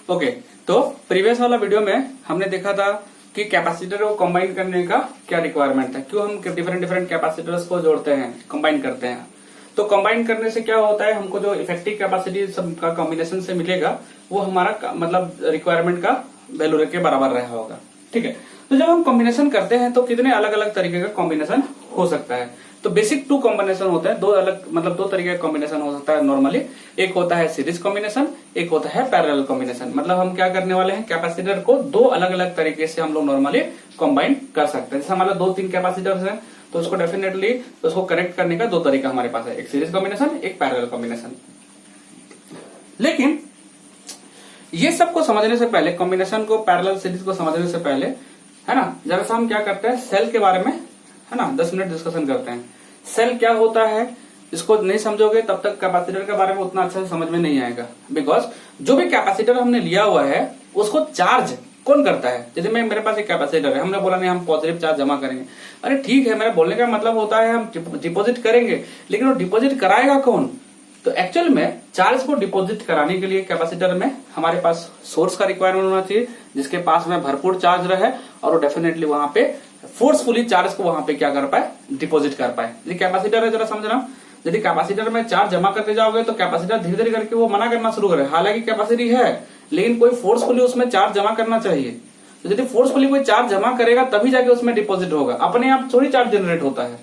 Okay, तो previous वाला video में हमने देखा था कि कैपेसिटर को कंबाइन करने का क्या रिक्वायरमेंट है, क्यों हम डिफरेंट डिफरेंट कैपेसिटर्स को जोड़ते हैं, कंबाइन करते हैं। तो कंबाइन करने से क्या होता है, हमको जो इफेक्टिव कैपेसिटी का कॉम्बिनेशन से मिलेगा वो हमारा मतलब रिक्वायरमेंट का वैल्यू के बराबर रहा होगा। ठीक है, तो जब हम कॉम्बिनेशन करते हैं तो कितने अलग अलग तरीके का कॉम्बिनेशन हो सकता है। तो बेसिक 2 कॉम्बिनेशन होते हैं, 2 अलग मतलब 2 तरीके का कॉम्बिनेशन हो सकता है नॉर्मली। एक होता है सीरीज कॉम्बिनेशन, एक होता है पैरेलल कॉम्बिनेशन। मतलब हम क्या करने वाले हैं, कैपेसिटर को 2 अलग अलग तरीके से हम लोग नॉर्मली कंबाइन कर सकते हैं। जैसे हमारा 2-3 कैपेसिटर्स हैं तो उसको डेफिनेटली उसको कनेक्ट करने का 2 तरीका हमारे पास है, एक सीरीज कॉम्बिनेशन, एक पैरेलल कॉम्बिनेशन। लेकिन ये सबको समझने से पहले, कॉम्बिनेशन को, पैरेलल, सीरीज को समझने से पहले, है ना, जरा सा हम क्या करते हैं, सेल के बारे में, है ना, 10 मिनट डिस्कशन करते हैं। सेल क्या होता है, इसको नहीं समझोगे तब तक कैपेसिटर के बारे में उतना अच्छा से समझ में नहीं आएगा। बिकॉज जो भी कैपेसिटर हमने लिया हुआ है उसको चार्ज कौन करता है। जैसे मेरे पास एक कैपेसिटर है, हमने बोला नहीं हम पॉजिटिव चार्ज जमा करेंगे। अरे ठीक है, मेरा बोलने का मतलब होता है हम डिपॉजिट करेंगे, लेकिन वो डिपॉजिट कराएगा कौन। तो एक्चुअल में चार्ज को डिपॉजिट कराने के लिए कैपेसिटर में हमारे पास सोर्स का रिक्वायरमेंट होना चाहिए, जिसके पास में भरपूर चार्ज रहे और वो डेफिनेटली वहां पे फोर्सफुली चार्ज को वहां पे क्या कर पाए, डिपॉजिट कर पाए। यदि कैपेसिटर है, जरा समझना, यदि कैपेसिटर में चार्ज जमा करते जाओगे तो कैपेसिटर धीरे धीरे करके वो मना करना शुरू करे। हालांकि कैपेसिटी है लेकिन कोई फोर्सफुली उसमें चार्ज जमा करना चाहिए। तो यदि फोर्सफुली कोई चार्ज जमा करेगा तभी जाके उसमें डिपॉजिट होगा, अपने आप थोड़ी चार्ज जनरेट होता है।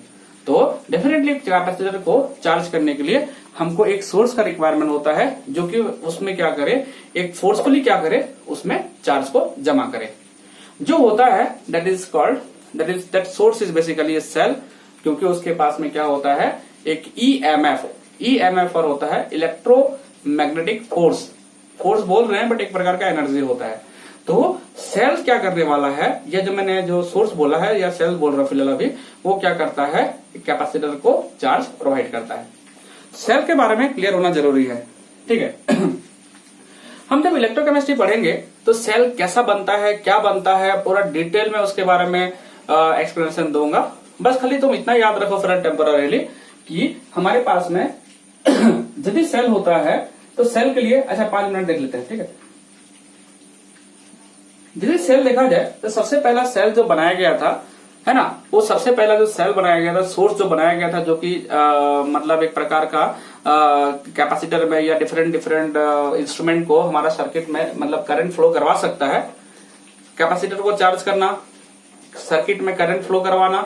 तो डेफिनेटली कैपेसिटर को चार्ज करने के लिए हमको एक सोर्स का रिक्वायरमेंट होता है जो कि उसमें क्या करे, एक फोर्सफुली क्या करे, उसमें चार्ज को जमा करे। जो होता है that source is basically a cell, क्योंकि उसके पास में क्या होता है, एक ईएमएफ और होता है इलेक्ट्रोमैग्नेटिक फोर्स बोल रहे हैं बट एक प्रकार का एनर्जी होता है। तो सेल क्या करने वाला है, या जो मैंने जो सोर्स बोला है या सेल बोल रहा हूं फिलहाल अभी, वो क्या करता है, कैपेसिटर को चार्ज प्रोवाइड करता है। सेल के बारे में क्लियर होना जरूरी है। ठीक है हम जब इलेक्ट्रोकेमिस्ट्री पढ़ेंगे तो सेल कैसा बनता है, क्या बनता है, पूरा डिटेल में उसके बारे में एक्सप्लेनेशन दूंगा। बस खाली तुम इतना याद रखो फिर टेम्पररीली कि हमारे पास में यदि सेल होता है तो सेल के लिए, अच्छा 5 मिनट देख लेते हैं। ठीक है, यदि सेल देखा जाए तो सबसे पहला सेल जो बनाया गया था, है ना, वो सबसे पहला जो सेल बनाया गया था, सोर्स जो बनाया गया था, जो कि मतलब एक प्रकार का कैपेसिटर में या डिफरेंट इंस्ट्रूमेंट को हमारा सर्किट में मतलब करंट फ्लो करवा सकता है। कैपेसिटर को चार्ज करना, सर्किट में करंट फ्लो करवाना,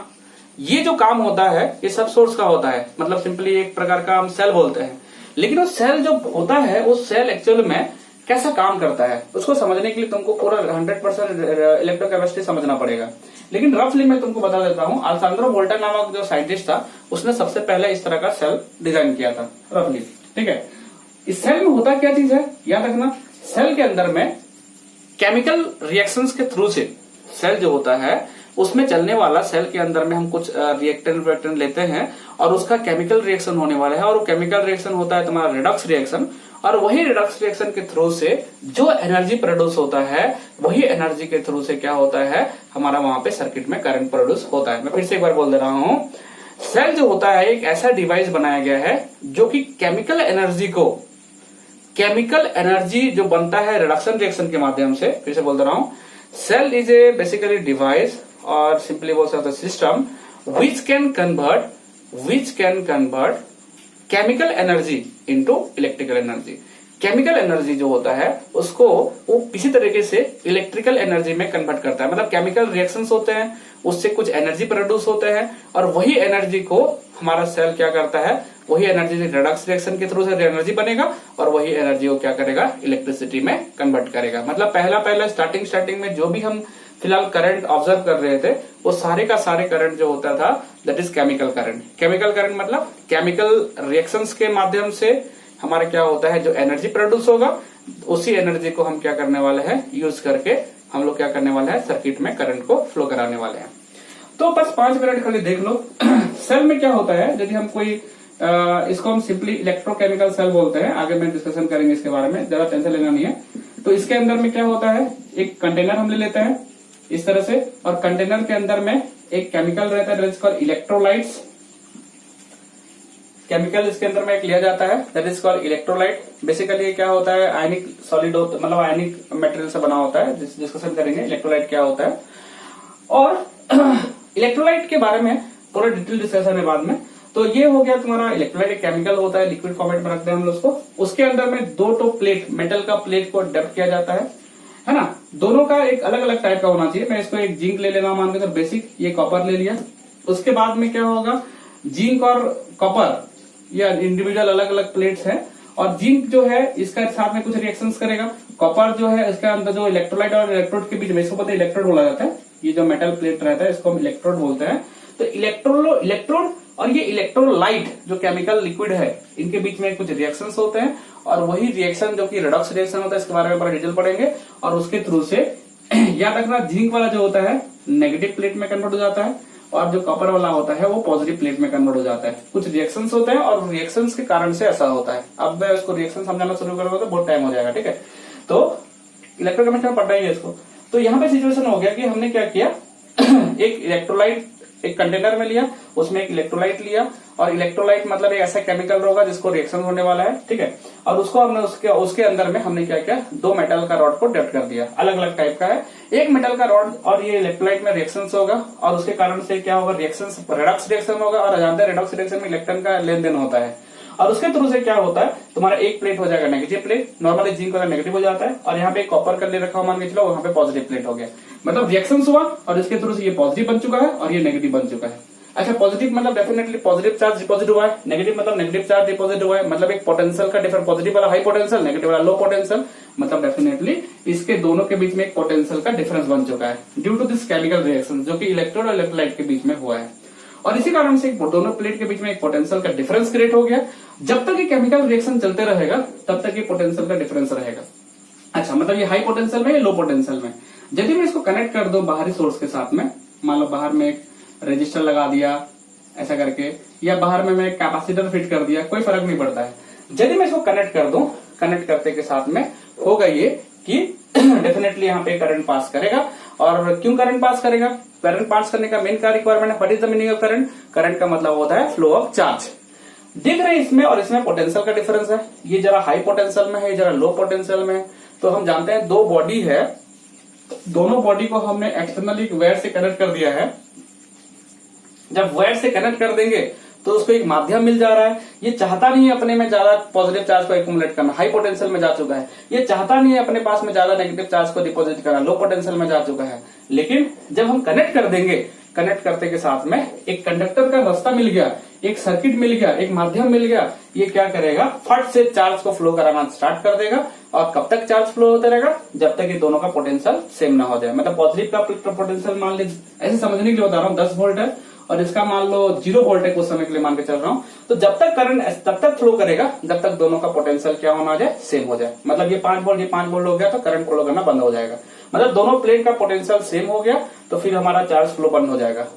ये जो काम होता है ये सब सोर्स का होता है। मतलब सिंपली एक प्रकार का हम सेल बोलते हैं। लेकिन वो सेल जो होता है, वो सेल एक्चुअल में कैसा काम करता है उसको समझने के लिए तुमको पूरा 100% इलेक्ट्रोकेमिस्ट्री समझना पड़ेगा। लेकिन रफली मैं तुमको बता देता हूँ, अलेसांद्रो वोल्टा नामक जो साइंटिस्ट था उसने सबसे पहले इस तरह का सेल डिजाइन किया था रफली। ठीक है, इस सेल में होता क्या चीज है याद रखना, सेल के अंदर में केमिकल रिएक्शंस के थ्रू से सेल जो होता है उसमें चलने वाला, सेल के अंदर में हम कुछ रिएक्टेंट लेते हैं और उसका केमिकल रिएक्शन होने वाला है, और वो केमिकल रिएक्शन होता है तुम्हारा रिडक्स रिएक्शन। और वही रिडक्स रिएक्शन के थ्रू से जो एनर्जी प्रोड्यूस होता है, वही एनर्जी के थ्रू से क्या होता है, हमारा वहां पे सर्किट में करंट प्रोड्यूस होता है। मैं फिर से एक बार बोल दे रहा हूं, सेल जो होता है एक ऐसा डिवाइस बनाया गया है जो कि केमिकल एनर्जी जो बनता है रिडक्शन रिएक्शन के माध्यम से, फिर से बोल दे रहा हूं, cell is a basically device और सिंपली बोल सकते system which can convert chemical energy into electrical energy. Chemical energy जो होता है उसको वो किसी तरीके से इलेक्ट्रिकल एनर्जी में कन्वर्ट करता है। मतलब केमिकल रिएक्शंस होते हैं, उससे कुछ एनर्जी प्रोड्यूस होते हैं और वही एनर्जी को हमारा सेल क्या करता है, वही एनर्जी रिडक्स रिएक्शन के थ्रू से एनर्जी बनेगा और वही एनर्जी को क्या करेगा, इलेक्ट्रिसिटी में कन्वर्ट करेगा। मतलब पहला स्टार्टिंग में जो भी हम फिलहाल करंट ऑब्जर्व कर रहे थे वो सारे का सारे करंट जो होता था that is chemical current. Chemical current मतलब केमिकल रिएक्शंस के माध्यम से हमारा क्या होता है, जो एनर्जी प्रोड्यूस होगा उसी एनर्जी को हम क्या करने वाले हैं, यूज करके हम लोग क्या करने वाले हैं, सर्किट में करंट को फ्लो कराने वाले हैं। तो बस 5 मिनट खाली देख लो। सेल में क्या होता है, यदि हम कोई इसको हम सिंपली इलेक्ट्रोकेमिकल सेल बोलते हैं, आगे में डिस्कशन करेंगे इसके बारे में, ज्यादा टेंशन लेना नहीं है। तो इसके अंदर में क्या होता है, एक कंटेनर हम ले लेते हैं इस तरह से, और कंटेनर के अंदर में एक केमिकल रहता है इलेक्ट्रोलाइट्स। केमिकल इसके अंदर में एक लिया जाता है, that is called electrolyte. Basically ये क्या होता है, आयनिक सॉलिड होता, मतलब आयनिक मटेरियल से बना होता है, डिस्कशन करेंगे इलेक्ट्रोलाइट क्या होता है। और इलेक्ट्रोलाइट के बारे में पूरा डिटेल डिस्कशन है बाद में। तो ये हो गया तुम्हारा इलेक्ट्रोलाइट, एक केमिकल होता है, लिक्विड फॉर्मेट में रखते हैं हम लोग उसको। उसके अंदर में दो तो प्लेट, मेटल का प्लेट को डप किया जाता है ना। दोनों का एक अलग अलग टाइप का होना चाहिए। मैं इसको एक जिंक ले लेना मान के, तो बेसिक ये कॉपर ले लिया। उसके बाद में क्या होगा, जिंक और कॉपर या इंडिविजुअल अलग अलग प्लेट्स हैं, और जिंक जो है इसका साथ में कुछ रिएक्शंस करेगा। कॉपर जो है इसके अंदर जो इलेक्ट्रोलाइट और इलेक्ट्रोड के बीच में, इसको पता है इलेक्ट्रोड बोला जाता है, ये जो मेटल प्लेट रहता है इसको हम इलेक्ट्रोड बोलते हैं। तो इलेक्ट्रोड और ये इलेक्ट्रोलाइट जो केमिकल लिक्विड है, इनके बीच में कुछ रिएक्शंस होते हैं, और वही रिएक्शन जो कि रेडॉक्स रिएक्शन होता है, इसके बारे में बड़ा डिटेल पढ़ेंगे। और उसके थ्रू से याद रखना, जिंक वाला जो होता है नेगेटिव प्लेट में कन्वर्ट हो जाता है, और जो कॉपर वाला होता है वो पॉजिटिव प्लेट में कन्वर्ट हो जाता है। कुछ रिएक्शंस होते हैं और रिएक्शंस के कारण से ऐसा होता है। अब मैं उसको रिएक्शन समझाना शुरू करूंगा तो बहुत टाइम हो जाएगा, ठीक है। तो इलेक्ट्रोकेमिस्ट्री में पढ़ना ही है इसको। तो यहाँ पे सिचुएशन हो गया कि हमने क्या किया एक इलेक्ट्रोलाइट एक कंटेनर में लिया, उसमें एक इलेक्ट्रोलाइट लिया, और इलेक्ट्रोलाइट मतलब एक ऐसा केमिकल होगा जिसको रिएक्शन होने वाला है, ठीक है। और उसको हमने उसके अंदर में हमने क्या किया, दो मेटल का रॉड को डट कर दिया, अलग अलग टाइप का है। एक मेटल का रॉड और ये इलेक्ट्रोलाइट में रिएक्शंस होगा, और उसके कारण से क्या होगा, रिएक्शंस रेडॉक्स रिएक्शन होगा। और जानते हैं रेडॉक्स रिएक्शन में इलेक्ट्रॉन का लेन देन होता है, और उसके थ्रू से क्या होता है, तुम्हारा एक प्लेट हो जाएगा नेगेटिव प्लेट। नॉर्मली जिंक का नेगेटिव हो जाता है, और यहाँ पे कॉपर का ले रखा हुआ मान के चलो, वहां पे पॉजिटिव प्लेट हो गया। मतलब रिएक्शन हुआ और इसके थ्रू से ये पॉजिटिव बन चुका है और ये नेगेटिव बन चुका है। अच्छा, पॉजिटिव मतलब डेफिनेटली पॉजिटिव चार्ज डिपॉजिट हुआ है, नेगेटिव मतलब नेगेटिव चार्ज डिपॉजिट हुआ है। मतलब एक पोटेंशियल का डिफरेंस, पॉजिटिव वाला हाई पोटेंशियल, नेगेटिव वाला लो पोटेंशियल, मतलब डेफिनेटली इसके दोनों के बीच में एक पोटेंशियल का डिफरेंस बन चुका है due to this chemical reaction, जो कि इलेक्ट्रोड और इलेक्ट्रोलाइट के बीच में हुआ है। और इसी कारण से दोनों प्लेट के बीच में एक पोटेंशियल का डिफरेंस क्रिएट हो गया। जब तक ये केमिकल रिएक्शन चलते रहेगा तब तक ये पोटेंशियल का डिफरेंस रहेगा। अच्छा, मतलब ये हाई पोटेंशियल में या लो पोटेंशियल में। यदि मैं इसको कनेक्ट कर दूं बाहरी सोर्स के साथ में, मान लो बाहर में एक रजिस्टर लगा दिया ऐसा करके, या बाहर में मैं कैपेसिटर फिट कर दिया, कोई फर्क नहीं पड़ता है। यदि मैं इसको कनेक्ट कर दूं, कनेक्ट करते के साथ में होगा ये कि डेफिनेटली यहाँ पे करंट पास करेगा। और क्यों करंट पास करेगा, करंट पास करने का मेन क्या रिक्वायरमेंट है, what is the meaning of current. Current का मतलब होता है फ्लो ऑफ चार्ज। दिख रहे इसमें और इसमें पोटेंशियल का डिफरेंस है, ये जरा हाई पोटेंशियल में है, जरा लो पोटेंशियल में है। तो हम जानते हैं दो बॉडी है, दोनों बॉडी को हमने एक्सटर्नली वायर से कनेक्ट कर दिया है। जब वायर से कनेक्ट कर देंगे तो उसको एक माध्यम मिल जा रहा है। ये चाहता नहीं है अपने में ज्यादा पॉजिटिव चार्ज को एक्यूमुलेट करना, हाई पोटेंशियल में जा चुका है। ये चाहता नहीं है अपने पास में ज्यादा नेगेटिव चार्ज को डिपॉजिट करना, लो पोटेंशियल में जा चुका है। लेकिन जब हम कनेक्ट कर देंगे, कनेक्ट करते के साथ में एक कंडक्टर का रास्ता मिल गया, एक सर्किट मिल गया, एक माध्यम मिल गया, ये क्या करेगा, फट से चार्ज को फ्लो कराना स्टार्ट कर देगा। और कब तक चार्ज फ्लो होता रहेगा, जब तक ये दोनों का पोटेंशियल सेम ना हो जाए। मतलब पॉजिटिव का पोटेंशियल मान लीजिए, ऐसे समझने के लिए बता रहा हूँ, 10 वोल्ट है और इसका मान लो 0 वोल्ट है, कुछ समय के लिए मान के चल रहा हूँ। तो जब तक करंट तब तक फ्लो करेगा जब तक दोनों का पोटेंशियल क्या होना जाए, सेम हो जाए। मतलब ये 5 वोल्ट, ये 5 वोल्ट हो गया तो करंट फ्लो करना बंद हो जाएगा। मतलब दोनों प्लेट का पोटेंशियल सेम हो गया तो फिर हमारा चार्ज फ्लो बंद हो जाएगा।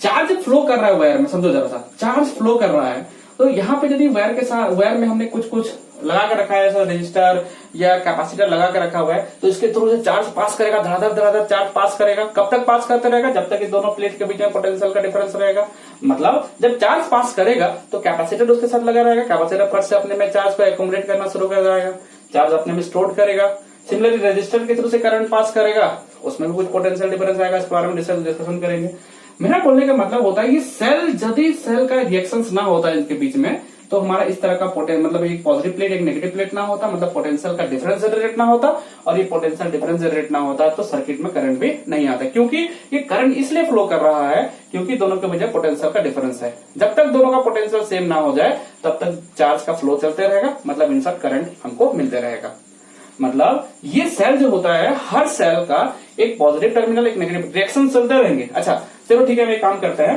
चार्ज फ्लो कर रहा है वायर में, समझो जरा सा, चार्ज फ्लो कर रहा है। तो यहाँ पे यदि वायर के साथ, वायर में हमने कुछ लगा के रखा है, जैसा रजिस्टर या कैपेसिटर लगा के रखा हुआ है, तो इसके थ्रू से चार्ज पास करेगा, धड़ाधड़ चार्ज पास करेगा। कब तक पास करते रहेगा, जब तक कि दोनों प्लेट के बीच में पोटेंशियल का डिफरेंस रहेगा। मतलब जब चार्ज पास करेगा तो कैपेसिटर उसके साथ लगा रहेगा, कैपेसिटर फट से अपने में चार्ज को एक्यूमुलेट करना शुरू कर जाएगा, चार्ज अपने में स्टोर करेगा। सिमिलरली रजिस्टर के थ्रू से करंट पास करेगा, उसमें भी कुछ पोटेंशियल डिफरेंस आएगा, इसके बारे में डिस्कशन करेंगे। मेरा बोलने का मतलब होता है कि सेल, यदि सेल का रिएक्शन ना होता है इनके बीच में, तो हमारा इस तरह का मतलब एक पॉजिटिव प्लेट एक नेगेटिव प्लेट ना होता, मतलब पोटेंशियल का डिफरेंस जनरेट ना होता, और ये पोटेंशियल डिफरेंस जनरेट ना होता तो सर्किट में करंट भी नहीं आता। क्योंकि ये करंट इसलिए फ्लो कर रहा है क्योंकि दोनों के बीच पोटेंशियल का डिफरेंस है। जब तक दोनों का पोटेंशियल सेम ना हो जाए तब तक चार्ज का फ्लो चलते रहेगा, मतलब इनसा करंट हमको मिलते रहेगा। मतलब ये सेल जो होता है, हर सेल का एक पॉजिटिव टर्मिनल एक नेगेटिव, रिएक्शन चलते रहेंगे। अच्छा चलो ठीक है, हम एक काम करते हैं,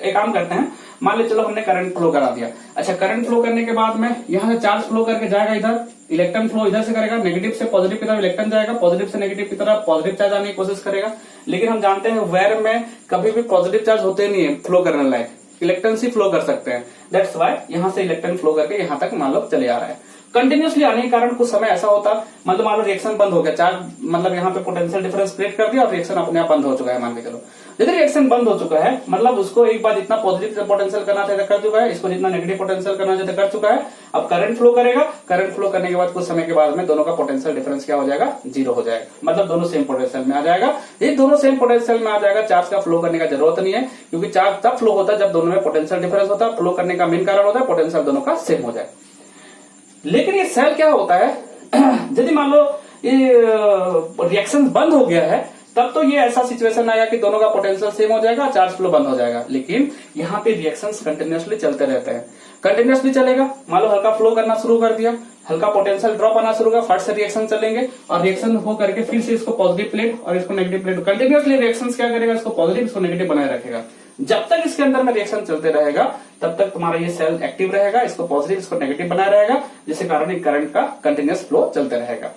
एक काम करते हैं, मान लो चलो हमने करंट फ्लो करा दिया। अच्छा, करंट फ्लो करने के बाद में यहाँ से चार्ज फ्लो करके जाएगा इधर, इलेक्ट्रॉन फ्लो इधर से करेगा, नेगेटिव से पॉजिटिव की तरफ इलेक्ट्रॉन जाएगा, पॉजिटिव से नेगेटिव की तरफ पॉजिटिव चार्ज आने की कोशिश करेगा। लेकिन हम जानते हैं वायर में कभी भी पॉजिटिव चार्ज होते नहीं है फ्लो करने लायक, इलेक्ट्रॉन ही फ्लो कर सकते हैं। दैट्स वाई यहाँ से इलेक्ट्रॉन फ्लो करके यहाँ तक मान लो चले आ रहा है। कंटिन्यूसली आने के कारण कुछ समय ऐसा होता, मतलब मान लो रिएक्शन बंद हो गया, चार्ज मतलब यहाँ पे पोटेंशियल डिफरेंस क्रिएट कर दिया और रिएक्शन अपने आप बंद हो चुका है, मान के चलो। यदि रिएक्शन बंद हो चुका है मतलब उसको एक बार जितना पॉजिटिव पोटेंशियल करना था कर चुका है, इसको जितना नेगेटिव पोटेंशियल करना था कर चुका है। अब करंट फ्लो करेगा, करंट फ्लो करने के बाद कुछ समय के बाद में दोनों का पोटेंशियल डिफरेंस क्या हो जाएगा, जीरो हो जाएगा, मतलब दोनों सेम पोटेंशियल में आ जाएगा। ये दोनों सेम पोटेंशियल में आ जाएगा, चार्ज का फ्लो करने का जरूरत नहीं है, क्योंकि चार्ज तब फ्लो होता है जब दोनों में पोटेंशियल डिफरेंस होता है। फ्लो करने का मेन कारण होता है पोटेंशियल दोनों का सेम हो जाए। लेकिन ये सेल क्या होता है, यदि मान लो ये रिएक्शन बंद हो गया है, तब तो ये ऐसा सिचुएशन आया कि दोनों का पोटेंशियल सेम हो जाएगा, चार्ज फ्लो बंद हो जाएगा। लेकिन यहाँ पे रिएक्शंस कंटिन्यूअसली चलते रहते हैं, कंटिन्यूअसली चलेगा। मान लो हल्का फ्लो करना शुरू कर दिया, हल्का पोटेंशियल ड्रॉप आना शुरू होगा, फट से रिएक्शन चलेंगे और रिएक्शन हो करके फिर से इसको पॉजिटिव प्लेट और इसको नेगेटिव प्लेट, कंटिन्यूअसली रिएक्शंस क्या करेगा, इसको पॉजिटिव इसको नेगेटिव बनाए रखेगा। जब तक इसके अंदर में रिएक्शन चलते रहेगा तब तक तुम्हारा ये सेल एक्टिव रहेगा, इसको पॉजिटिव इसको नेगेटिव बनाए रहेगा, जिसके कारण एक करंट का कंटिन्यूअस फ्लो चलते रहेगा।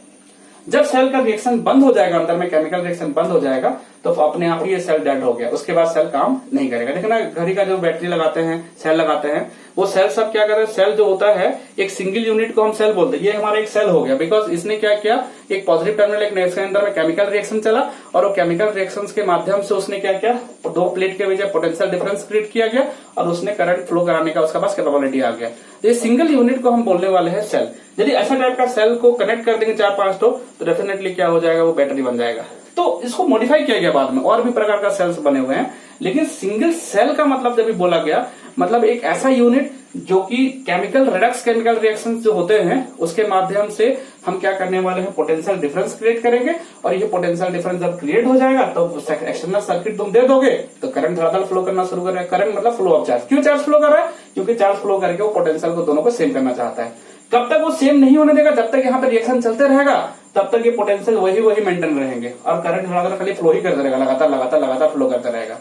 जब सेल का रिएक्शन बंद हो जाएगा, अंदर में केमिकल रिएक्शन बंद हो जाएगा, तो अपने आप ही ये सेल डेड हो गया, उसके बाद सेल काम नहीं करेगा। देखना घड़ी का जो बैटरी लगाते हैं, सेल लगाते हैं, वो सेल सब क्या करते हैं, सेल जो होता है एक सिंगल यूनिट को हम सेल बोलते हैं। ये हमारा एक सेल हो गया, बिकॉज इसने क्या किया, एक पॉजिटिव टर्मिनल एक इसके अंदर में केमिकल रिएक्शन चला और वो केमिकल रिएक्शन के माध्यम से उसने क्या किया, दो प्लेट के बीच पोटेंशियल डिफरेंस क्रिएट किया गया और उसने करंट फ्लो कराने का उसके पास कैपेबिलिटी आ गया। ये सिंगल यूनिट को हम बोलने वाले हैं सेल। यदि ऐसा टाइप का सेल को कनेक्ट कर देंगे 4-5 तो डेफिनेटली क्या हो जाएगा, वो बैटरी बन जाएगा। तो इसको मॉडिफाई किया गया बाद में, और भी प्रकार का सेल्स बने हुए हैं। लेकिन सिंगल सेल का मतलब जब भी बोला गया, मतलब एक ऐसा यूनिट जो कि केमिकल रिडक्स केमिकल रिएक्शंस जो होते हैं उसके माध्यम से हम क्या करने वाले हैं, पोटेंशियल डिफरेंस क्रिएट करेंगे। और ये पोटेंशियल डिफरेंस जब क्रिएट हो जाएगा तो एक्सटर्नल सर्किट तुम दे दोगे तो करंट धड़ाधड़ फ्लो करना शुरू करेगा। करंट मतलब फ्लो ऑफ चार्ज। क्यों चार्ज फ्लो कर रहा है, क्योंकि चार्ज फ्लो करके वो पोटेंशियल को दोनों को सेम करना चाहता है। कब तक वो सेम नहीं होने देगा, जब तक यहाँ पे रिएक्शन चलते रहेगा तब तक ये पोटेंशियल वही मेंटेन रहेंगे और करंट धड़ाधड़ खाली फ्लो ही करता रहेगा, लगातार फ्लो करता रहेगा।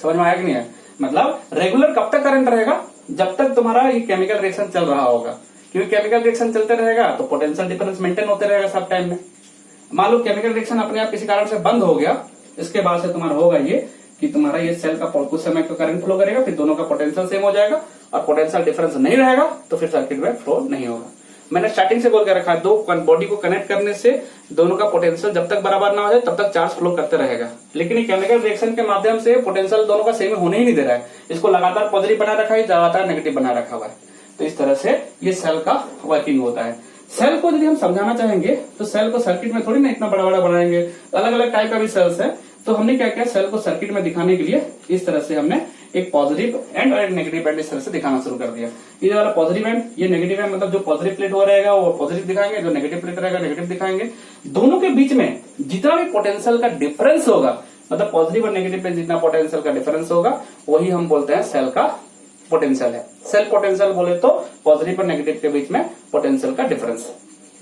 समझ में आया कि नहीं है, मतलब रेगुलर कब तक करंट रहेगा, जब तक तुम्हारा ये केमिकल रिएक्शन चल रहा होगा। क्योंकि केमिकल रिएक्शन चलते रहेगा तो पोटेंशियल डिफरेंस मेंटेन होते रहेगा सब टाइम में। मान लो केमिकल रिएक्शन अपने आप किसी कारण से बंद हो गया, इसके बाद से तुम्हारा होगा ये कि तुम्हारा ये सेल का कुछ समय का करंट फ्लो करेगा, फिर दोनों का पोटेंशियल सेम हो जाएगा और पोटेंशियल डिफरेंस नहीं रहेगा तो फिर सर्किट में फ्लो नहीं होगा। मैंने स्टार्टिंग से बोल कर रखा है, दो बॉडी को कनेक्ट करने से दोनों का पोटेंशियल जब तक बराबर ना हो जाए तब तक चार्ज फ्लो करते रहेगा। लेकिन ये केमिकल रिएक्शन के माध्यम से पोटेंशियल दोनों का सेम होने ही नहीं दे रहा है, इसको लगातार पॉजिटिव बना रखा है, लगातार नेगेटिव बना रखा हुआ है। तो इस तरह से ये सेल का वर्किंग होता है। सेल को यदि हम समझाना चाहेंगे तो सेल को सर्किट में थोड़ी ना इतना बड़ा बनाएंगे, अलग अलग टाइप का भी सेल्स है। तो हमने क्या किया, सेल को सर्किट में दिखाने के लिए इस तरह से हमने एक पॉजिटिव एंड और एक नेगेटिव एंड इस तरह से दिखाना शुरू कर दिया। ये वाला पॉजिटिव एंड, ये नेगेटिव एंड, मतलब जो पॉजिटिव प्लेट हो रहेगा वो पॉजिटिव दिखाएंगे, जो नेगेटिव प्लेट रहेगा नेगेटिव दिखाएंगे। दोनों के बीच में जितना भी पोटेंशियल का डिफरेंस होगा, मतलब पॉजिटिव और नेगेटिव पे जितना पोटेंशियल का डिफरेंस होगा वही हम बोलते हैं सेल का पोटेंशियल है। सेल पोटेंशियल बोले तो पॉजिटिव और नेगेटिव के बीच में पोटेंशियल का डिफरेंस।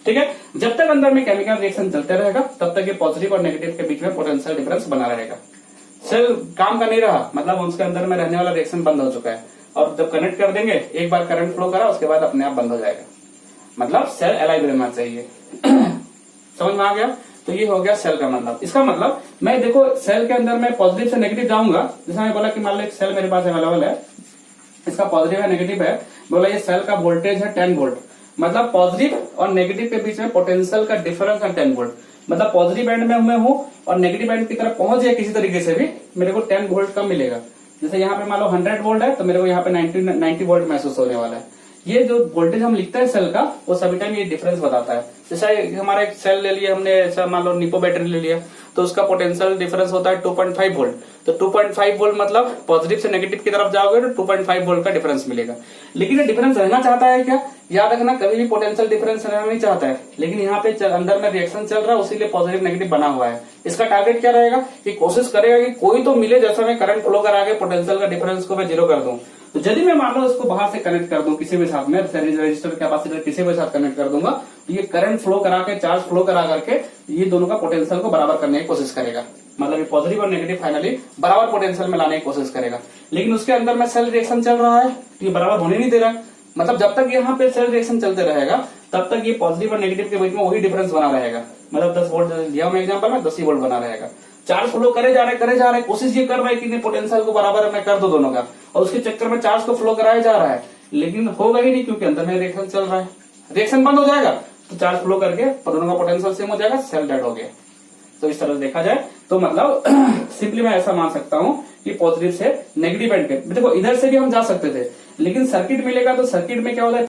ठीक है, जब तक अंदर में केमिकल रिएक्शन चलते रहेगा तब तक ये पॉजिटिव और नेगेटिव के बीच में पोटेंशियल डिफरेंस बना रहेगा। सेल काम का नहीं रहा, मतलब उसके अंदर में रहने वाला रिएक्शन बंद हो चुका है और जब कनेक्ट कर देंगे, एक बार करंट फ्लो करा उसके बाद अपने आप बंद हो जाएगा, मतलब सेल अलाइव रहना चाहिए। समझ में आ गया। तो ये हो गया सेल का मतलब। इसका मतलब मैं देखो सेल के अंदर में पॉजिटिव से नेगेटिव जाऊंगा, जैसे मैं बोला कि मान लो एक सेल मेरे पास अवेलेबल है, इसका पॉजिटिव है नेगेटिव है, बोला ये सेल का वोल्टेज है 10 वोल्ट, मतलब पॉजिटिव और नेगेटिव के बीच में पोटेंशियल का डिफरेंस है 10 वोल्ट। मतलब पॉजिटिव एंड में मैं हूं और नेगेटिव एंड की तरफ पहुंच गया किसी तरीके से भी, मेरे को 10 वोल्ट कम मिलेगा। जैसे यहाँ पे मान लो 100 वोल्ट है तो मेरे को यहाँ पे 90 वोल्ट महसूस होने वाला है। ये जो वोल्टेज हम लिखते हैं सेल का, वो सभी टाइम ये डिफरेंस बताता है। जैसे हमारा एक सेल ले लिया हमने, ऐसा मान लो निपो बैटरी ले लिया, तो उसका पोटेंशियल डिफरेंस होता है 2.5 वोल्ट। तो 2.5 वोल्ट मतलब पॉजिटिव से नेगेटिव की तरफ जाओगे तो 2.5 वोल्ट का डिफरेंस मिलेगा। लेकिन ये डिफरेंस रहना चाहता है क्या, याद रखना, कभी भी पोटेंशियल डिफरेंस रहना नहीं चाहता है। लेकिन यहाँ पे अंदर में रिएक्शन चल रहा है, उसीलिए पॉजिटिव नेगेटिव बना हुआ है। इसका टारगेट क्या रहेगा कि कोशिश करेगा कि कोई तो मिले जैसा मैं करंट फ्लो करा के पोटेंशियल का डिफरेंस को मैं जीरो कर दूं। तो यदि मैं मान लो इसको बाहर से कनेक्ट कर दूं किसी भी साथ में, रजिस्टर कैपेसिटर किसी भी साथ कनेक्ट कर दूंगा, तो ये करंट फ्लो करा के, चार्ज फ्लो करा करके ये दोनों का पोटेंशियल को बराबर करने की कोशिश करेगा। मतलब ये पॉजिटिव और नेगेटिव फाइनली बराबर पोटेंशियल में लाने की कोशिश करेगा। लेकिन उसके अंदर में सेल रिएक्शन चल रहा है तो ये बराबर होने नहीं दे रहा है। मतलब जब तक यहाँ पे सेल रिएक्शन चलते रहेगा तब तक ये पॉजिटिव और नेगेटिव के बीच में वही डिफरेंस बना रहेगा। मतलब 10 वोल्ट लिया मैं एग्जांपल में, 10 ही वोल्ट बना रहेगा। चार्ज फ्लो करे जा रहे, कोशिश ये कर रहा है कि पोटेंशियल को बराबर मैं कर दो दोनों का, और उसके चक्कर में चार्ज को फ्लो कराया जा रहा है। लेकिन होगा ही नहीं क्योंकि अंदर में रिएक्शन चल रहा है। रिएक्शन बंद हो जाएगा तो चार्ज फ्लो करके दोनों का पोटेंशियल सेम हो जाएगा, सेल डेड हो गया। तो इस तरह से देखा जाए तो मतलब सिंपली मैं ऐसा मान सकता हूं कि पॉजिटिव से नेगेटिव एंड पे देखो इधर से भी हम जा सकते थे, लेकिन सर्किट मिलेगा तो सर्किट में क्या होता है